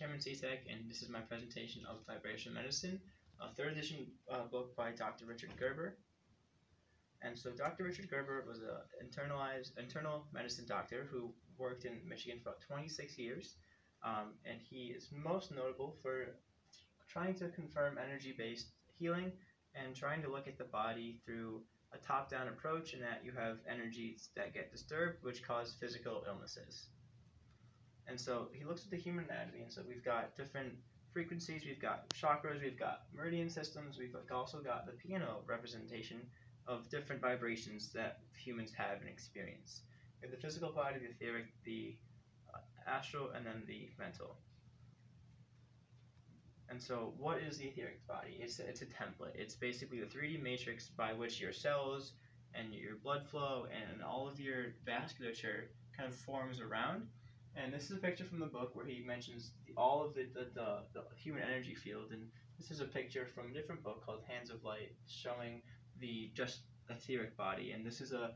Cameron Sisek, and this is my presentation of Vibrational Medicine, a third edition book by Dr. Richard Gerber. And so Dr. Richard Gerber was an internal medicine doctor who worked in Michigan for about 26 years, and he is most notable for trying to confirm energy-based healing and trying to look at the body through a top-down approach, in that you have energies that get disturbed, which cause physical illnesses. And so he looks at the human anatomy, and so we've got different frequencies, we've got chakras, we've got meridian systems, we've also got the piano representation of different vibrations that humans have and experience. We have the physical body, the etheric, the astral, and then the mental. And so what is the etheric body? It's a template. It's basically the 3D matrix by which your cells and your blood flow and all of your vasculature kind of forms around. And this is a picture from the book where he mentions all of the human energy field. And this is a picture from a different book called Hands of Light, showing the just etheric body. And this is a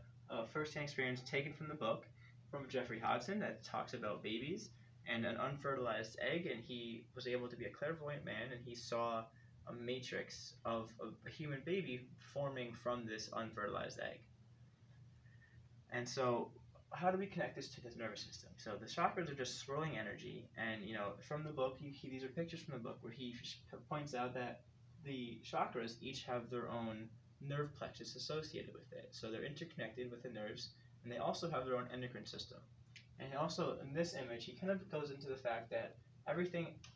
first-hand experience taken from the book from Jeffrey Hodson that talks about babies and an unfertilized egg. And he was able to be a clairvoyant man, and he saw a matrix of a human baby forming from this unfertilized egg. And so how do we connect this to the nervous system? So the chakras are just swirling energy, and from the book, these are pictures from the book where he points out that the chakras each have their own nerve plexus associated with it. So they're interconnected with the nerves, and they also have their own endocrine system. And also in this image, he kind of goes into the fact that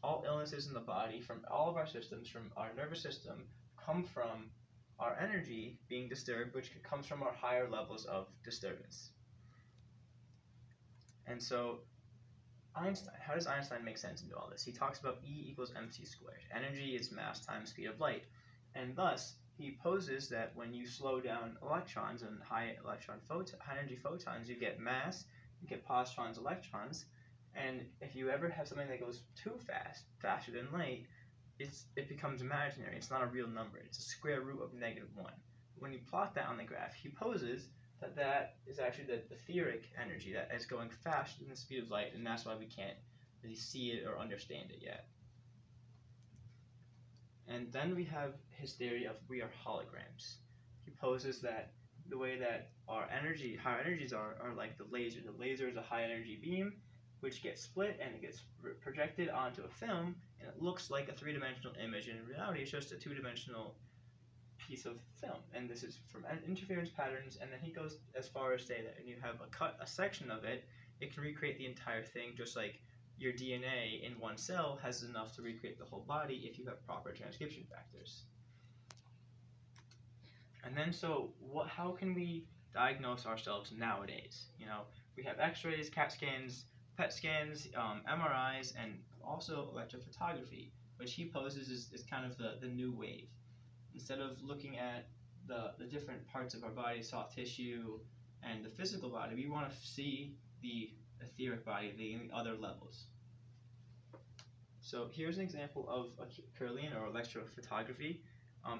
all illnesses in the body, from all of our systems, from our nervous system, come from our energy being disturbed, which comes from our higher levels of disturbance. And so Einstein, how does Einstein make sense into all this? He talks about E equals mc squared. Energy is mass times speed of light. And thus, he poses that when you slow down electrons and high energy photons, you get mass, you get positrons, electrons. And if you ever have something that goes too fast, faster than light, it becomes imaginary. It's not a real number. It's a square root of -1. When you plot that on the graph, he poses that is actually the etheric energy that is going faster than the speed of light, and that's why we can't really see it or understand it yet. And then we have his theory of we are holograms. He poses that the way that our higher energies are like the laser. The laser is a high energy beam which gets split and it gets projected onto a film, and it looks like a three-dimensional image, and in reality it's just a two-dimensional piece of film. And this is from interference patterns. And then he goes as far as say that when you have a section of it, it can recreate the entire thing, just like your DNA in one cell has enough to recreate the whole body if you have proper transcription factors. And then how can we diagnose ourselves nowadays? We have x-rays, CAT scans, PET scans, MRIs, and also electrophotography, which he poses is kind of the new wave. Instead of looking at the different parts of our body, soft tissue, and the physical body, we want to see the etheric body, the other levels. So here's an example of a Kirlian or electrophotography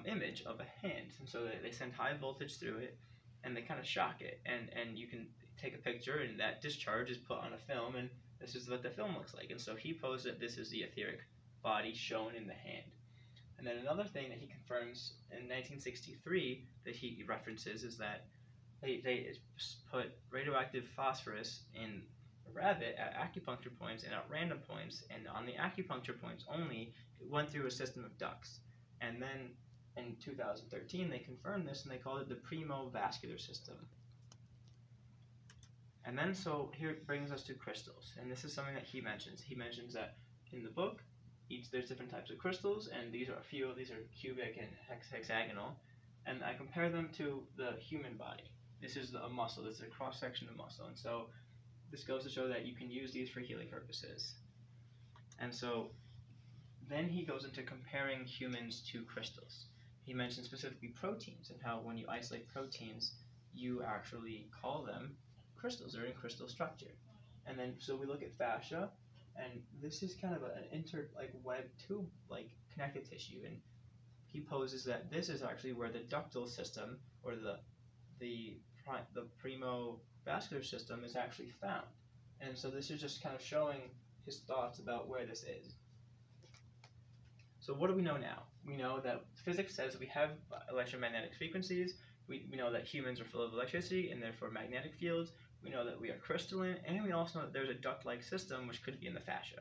image of a hand. And so they send high voltage through it, and they kind of shock it. And you can take a picture, and that discharge is put on a film, and this is what the film looks like. And so he posed that this is the etheric body shown in the hand. And then another thing that he confirms in 1963 that he references is that they put radioactive phosphorus in a rabbit at acupuncture points and at random points, and on the acupuncture points only, it went through a system of ducts. And then in 2013 they confirmed this, and they called it the primo-vascular system. And then so here it brings us to crystals, and this is something that he mentions. He mentions that in the book, there's different types of crystals, and these are cubic and hexagonal, and I compare them to the human body. This is a muscle. This is a cross-section of muscle, and so this goes to show that you can use these for healing purposes. And so then he goes into comparing humans to crystals. He mentions specifically proteins, and how when you isolate proteins, you actually call them crystals. They're in crystal structure. And then so we look at fascia, and this is kind of an web tube connective tissue, and he poses that this is actually where the ductal system, or the primo-vascular system, is actually found. And so this is just kind of showing his thoughts about where this is. So what do we know now? We know that physics says we have electromagnetic frequencies. We know that humans are full of electricity and therefore magnetic fields. We know that we are crystalline, and we also know that there's a duct-like system which could be in the fascia.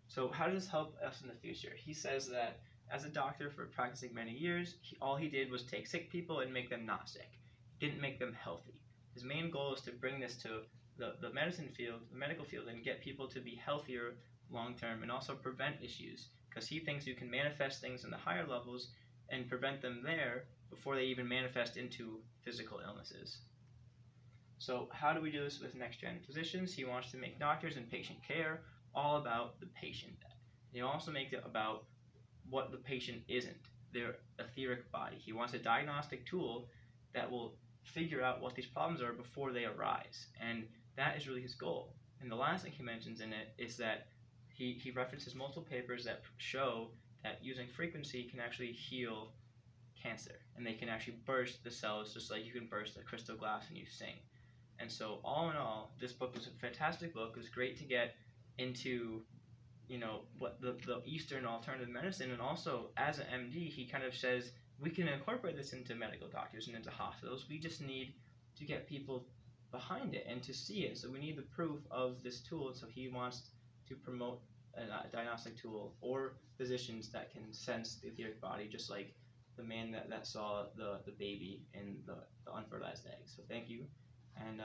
So how does this help us in the future? He says that as a doctor for practicing many years, all he did was take sick people and make them not sick. He didn't make them healthy. His main goal is to bring this to the medicine field, the medical field, and get people to be healthier long-term and also prevent issues, because he thinks you can manifest things in the higher levels and prevent them there before they even manifest into physical illnesses. So how do we do this with next-gen physicians? He wants to make doctors and patient care all about the patient. He also makes it about what the patient isn't, their etheric body. He wants a diagnostic tool that will figure out what these problems are before they arise, and that is really his goal. And the last thing he mentions in it is that he references multiple papers that show that using frequency can actually heal cancer, and they can actually burst the cells just like you can burst a crystal glass when you sing. And so all in all, this book was a fantastic book. It was great to get into, what the Eastern alternative medicine, and also as an MD, he kind of says we can incorporate this into medical doctors and into hospitals. We just need to get people behind it and to see it. So we need the proof of this tool. So he wants to promote a diagnostic tool or physicians that can sense the etheric body, just like the man that saw the baby in the unfertilized egg. So thank you, and